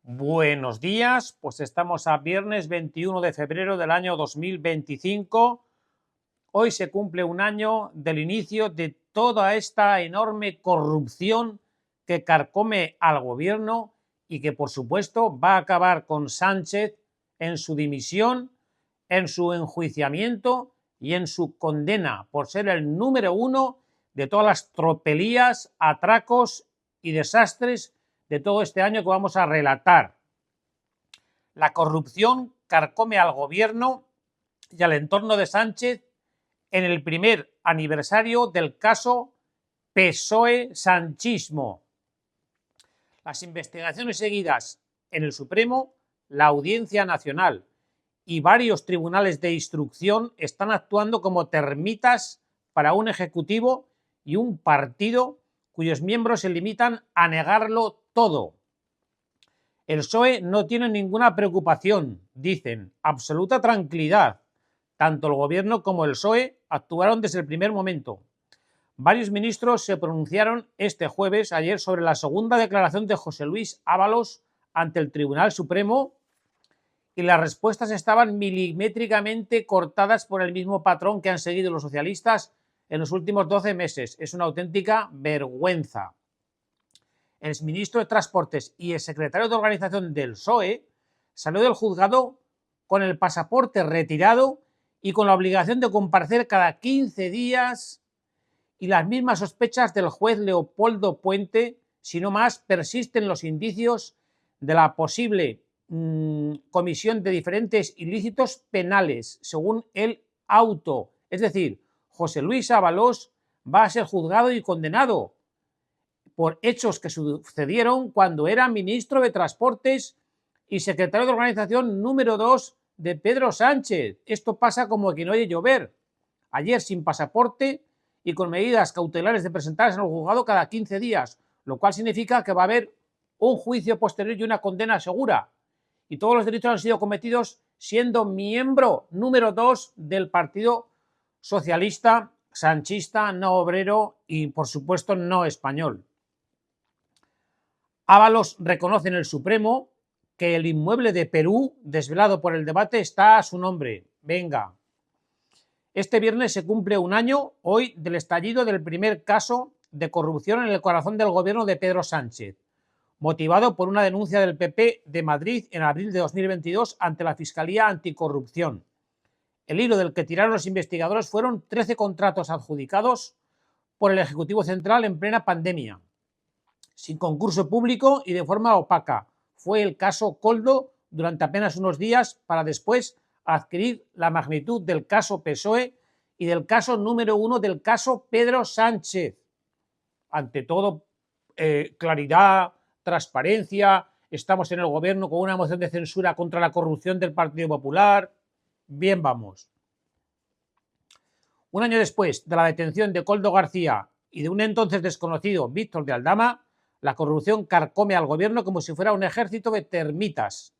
Buenos días, pues estamos a viernes 21 de febrero del año 2025. Hoy se cumple un año del inicio de toda esta enorme corrupción que carcome al gobierno y que por supuesto va a acabar con Sánchez en su dimisión, en su enjuiciamiento y en su condena por ser el número uno de todas las tropelías, atracos y desastres de todo este año que vamos a relatar. La corrupción carcome al gobierno y al entorno de Sánchez en el primer aniversario del caso PSOE-sanchismo. Las investigaciones seguidas en el Supremo, la Audiencia Nacional y varios tribunales de instrucción están actuando como termitas para un ejecutivo y un partido cuyos miembros se limitan a negarlo todo. El PSOE no tiene ninguna preocupación, dicen, absoluta tranquilidad. Tanto el gobierno como el PSOE actuaron desde el primer momento. Varios ministros se pronunciaron este jueves, ayer, sobre la segunda declaración de José Luis Ábalos ante el Tribunal Supremo y las respuestas estaban milimétricamente cortadas por el mismo patrón que han seguido los socialistas en los últimos 12 meses. Es una auténtica vergüenza. El ministro de Transportes y el secretario de organización del PSOE salió del juzgado con el pasaporte retirado y con la obligación de comparecer cada 15 días y las mismas sospechas del juez Leopoldo Puente, si no más, persisten los indicios de la posible comisión de diferentes ilícitos penales, según el auto. Es decir, José Luis Ábalos va a ser juzgado y condenado por hechos que sucedieron cuando era ministro de Transportes y secretario de organización número 2 de Pedro Sánchez. Esto pasa como que no oye llover. Ayer sin pasaporte y con medidas cautelares de presentarse en el juzgado cada 15 días, lo cual significa que va a haber un juicio posterior y una condena segura. Y todos los delitos han sido cometidos siendo miembro número 2 del Partido Socialista, Sanchista, no obrero y, por supuesto, no español. Ábalos reconoce en el Supremo que el inmueble de Perú, desvelado por el debate, está a su nombre. Venga. Este viernes se cumple un año, hoy, del estallido del primer caso de corrupción en el corazón del gobierno de Pedro Sánchez, motivado por una denuncia del PP de Madrid en abril de 2022 ante la Fiscalía Anticorrupción. El hilo del que tiraron los investigadores fueron 13 contratos adjudicados por el Ejecutivo Central en plena pandemia, sin concurso público y de forma opaca. Fue el caso Koldo durante apenas unos días para después adquirir la magnitud del caso PSOE y del caso número 1 del caso Pedro Sánchez. Ante todo, claridad, transparencia, estamos en el gobierno con una moción de censura contra la corrupción del Partido Popular. Bien, vamos. Un año después de la detención de Koldo García y de un entonces desconocido Víctor de Aldama, la corrupción carcome al gobierno como si fuera un ejército de termitas,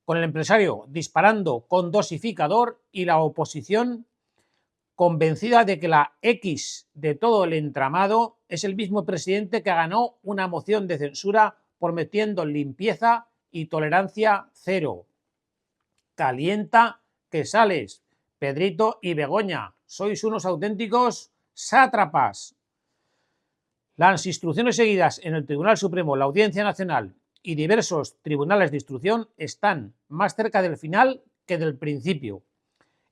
con el empresario disparando con dosificador y la oposición convencida de que la X de todo el entramado es el mismo presidente que ganó una moción de censura prometiendo limpieza y tolerancia cero. Calienta que sales, Pedrito y Begoña, sois unos auténticos sátrapas. Las instrucciones seguidas en el Tribunal Supremo, la Audiencia Nacional y diversos tribunales de instrucción están más cerca del final que del principio.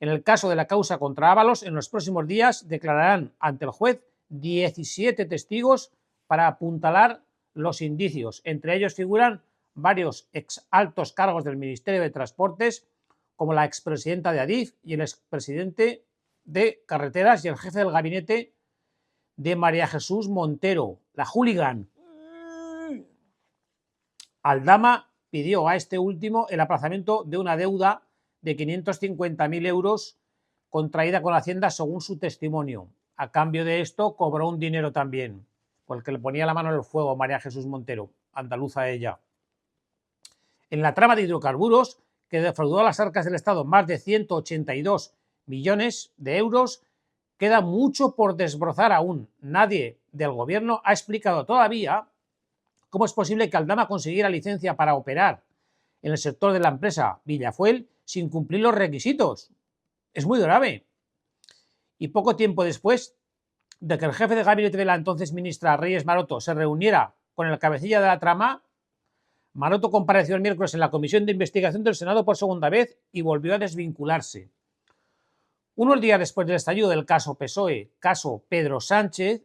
En el caso de la causa contra Ábalos, en los próximos días declararán ante el juez 17 testigos para apuntalar los indicios. Entre ellos figuran varios ex altos cargos del Ministerio de Transportes, como la expresidenta de Adif y el expresidente de Carreteras y el jefe del gabinete de María Jesús Montero, la hooligan. Aldama pidió a este último el aplazamiento de una deuda de 550.000 euros contraída con Hacienda según su testimonio. A cambio de esto cobró un dinero también, por el que le ponía la mano en el fuego María Jesús Montero, andaluza ella. En la trama de hidrocarburos, que defraudó a las arcas del Estado más de 182 millones de euros, queda mucho por desbrozar aún. Nadie del gobierno ha explicado todavía cómo es posible que Aldama consiguiera licencia para operar en el sector de la empresa Villafuel sin cumplir los requisitos. Es muy grave. Y poco tiempo después de que el jefe de gabinete de la entonces ministra Reyes Maroto se reuniera con el cabecilla de la trama, Maroto compareció el miércoles en la Comisión de Investigación del Senado por segunda vez y volvió a desvincularse. Unos días después del estallido del caso PSOE, caso Pedro Sánchez,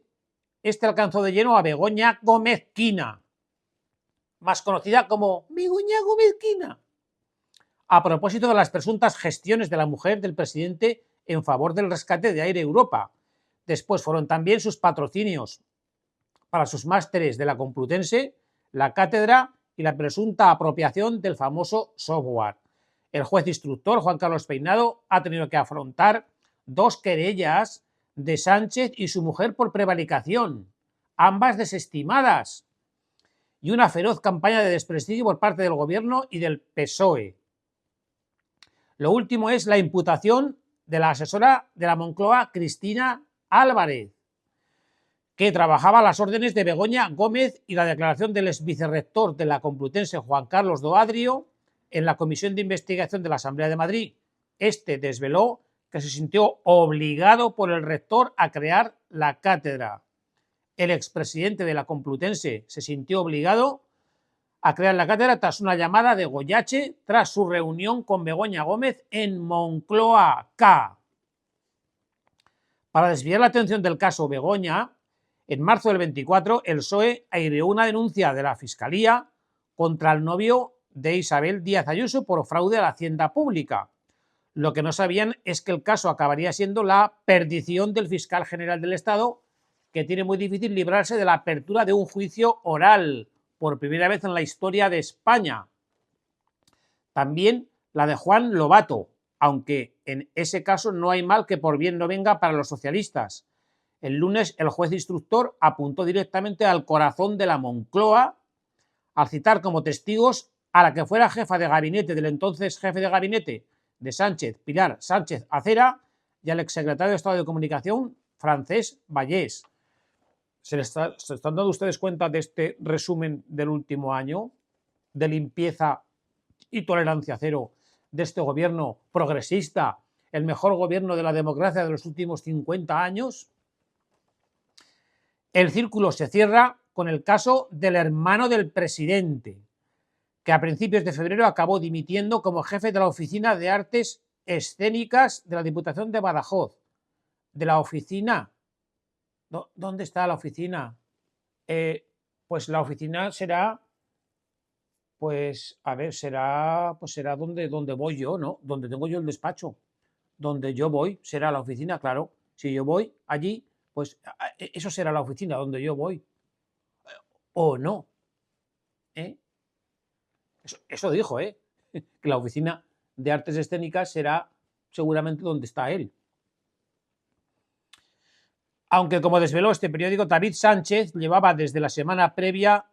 este alcanzó de lleno a Begoña Gómez Quina, más conocida como Begoña Gómez Quina, a propósito de las presuntas gestiones de la mujer del presidente en favor del rescate de Air Europa. Después fueron también sus patrocinios para sus másteres de la Complutense, la cátedra y la presunta apropiación del famoso software. El juez instructor, Juan Carlos Peinado, ha tenido que afrontar 2 querellas de Sánchez y su mujer por prevaricación, ambas desestimadas, y una feroz campaña de desprestigio por parte del gobierno y del PSOE. Lo último es la imputación de la asesora de la Moncloa, Cristina Álvarez, que trabajaba a las órdenes de Begoña Gómez, y la declaración del exvicerrector de la Complutense, Juan Carlos Doadrio, en la Comisión de Investigación de la Asamblea de Madrid. Este desveló que se sintió obligado por el rector a crear la cátedra. El expresidente de la Complutense se sintió obligado a crear la cátedra tras una llamada de Goyache tras su reunión con Begoña Gómez en Moncloa K. Para desviar la atención del caso Begoña, en marzo del 24 el PSOE aireó una denuncia de la Fiscalía contra el novio de Isabel Díaz Ayuso por fraude a la hacienda pública. Lo que no sabían es que el caso acabaría siendo la perdición del fiscal general del Estado, que tiene muy difícil librarse de la apertura de un juicio oral por primera vez en la historia de España. También la de Juan Lobato, aunque en ese caso no hay mal que por bien no venga para los socialistas. El lunes el juez instructor apuntó directamente al corazón de la Moncloa al citar como testigos a la que fuera jefa de gabinete del entonces jefe de gabinete de Sánchez, Pilar Sánchez Acera, y al exsecretario de Estado de Comunicación, Francesc Vallès. ¿Se están dando ustedes cuenta de este resumen del último año de limpieza y tolerancia cero de este gobierno progresista, el mejor gobierno de la democracia de los últimos 50 años? El círculo se cierra con el caso del hermano del presidente, que a principios de febrero acabó dimitiendo como jefe de la Oficina de Artes Escénicas de la Diputación de Badajoz. De la oficina. ¿Dónde está la oficina? Pues la oficina será, pues, a ver, será donde voy yo, ¿no? Donde tengo yo el despacho. Donde yo voy será la oficina, claro. Si yo voy allí, pues eso será la oficina donde yo voy. O no. Eso dijo, que la Oficina de Artes Escénicas será seguramente donde está él. Aunque, como desveló este periódico, David Sánchez llevaba desde la semana previa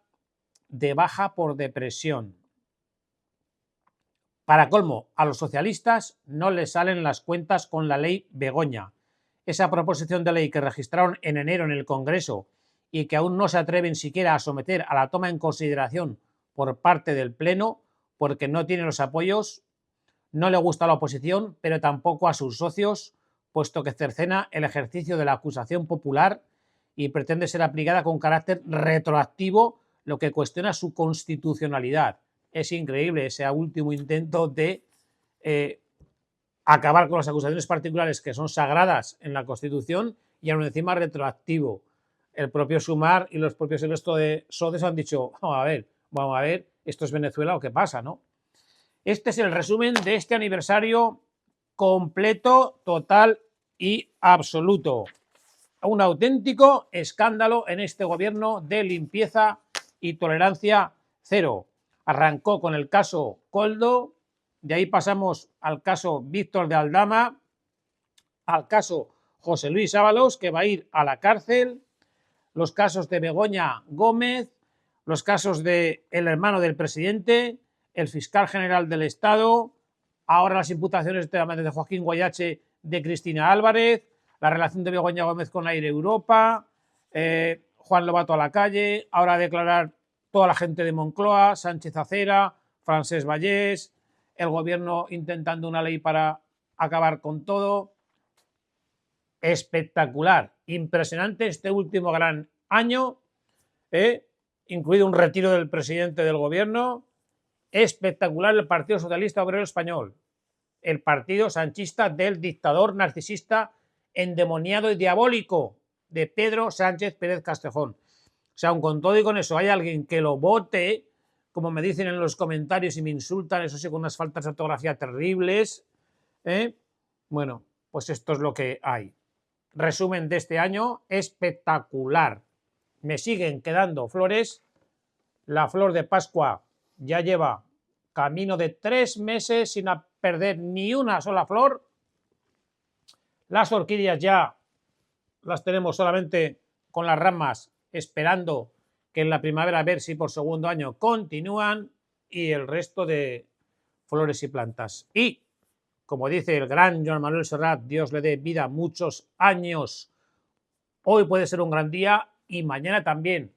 de baja por depresión. Para colmo, a los socialistas no les salen las cuentas con la ley Begoña, esa proposición de ley que registraron en enero en el Congreso y que aún no se atreven siquiera a someter a la toma en consideración por parte del Pleno, porque no tiene los apoyos, no le gusta a la oposición, pero tampoco a sus socios, puesto que cercena el ejercicio de la acusación popular y pretende ser aplicada con carácter retroactivo, lo que cuestiona su constitucionalidad. Es increíble ese último intento de acabar con las acusaciones particulares que son sagradas en la Constitución y aún encima retroactivo. El propio Sumar y los propios el resto de SODES han dicho, vamos a ver, esto es Venezuela o qué pasa, ¿no? Este es el resumen de este aniversario completo, total y absoluto. Un auténtico escándalo en este gobierno de limpieza y tolerancia cero. Arrancó con el caso Koldo, de ahí pasamos al caso Víctor de Aldama, al caso José Luis Ábalos, que va a ir a la cárcel, los casos de Begoña Gómez, los casos del hermano del presidente, el fiscal general del Estado, ahora las imputaciones de Joaquín Goyache, de Cristina Álvarez, la relación de Begoña Gómez con Air Europa, Juan Lobato a la calle, ahora a declarar toda la gente de Moncloa, Sánchez Acera, Francesc Vallès, el gobierno intentando una ley para acabar con todo. Espectacular, impresionante este último gran año, incluido un retiro del presidente del gobierno. Espectacular el Partido Socialista Obrero Español, el partido sanchista del dictador narcisista, endemoniado y diabólico de Pedro Sánchez Pérez Castejón. O sea, aun con todo y con eso, hay alguien que lo vote, como me dicen en los comentarios y me insultan, eso sí, con unas faltas de ortografía terribles. Bueno, pues esto es lo que hay. Resumen de este año, espectacular. Me siguen quedando flores. La flor de Pascua ya lleva camino de 3 meses sin perder ni una sola flor. Las orquídeas ya las tenemos solamente con las ramas, esperando que en la primavera a ver si por segundo año continúan, y el resto de flores y plantas. Y, como dice el gran Joan Manuel Serrat, Dios le dé vida muchos años, hoy puede ser un gran día y mañana también.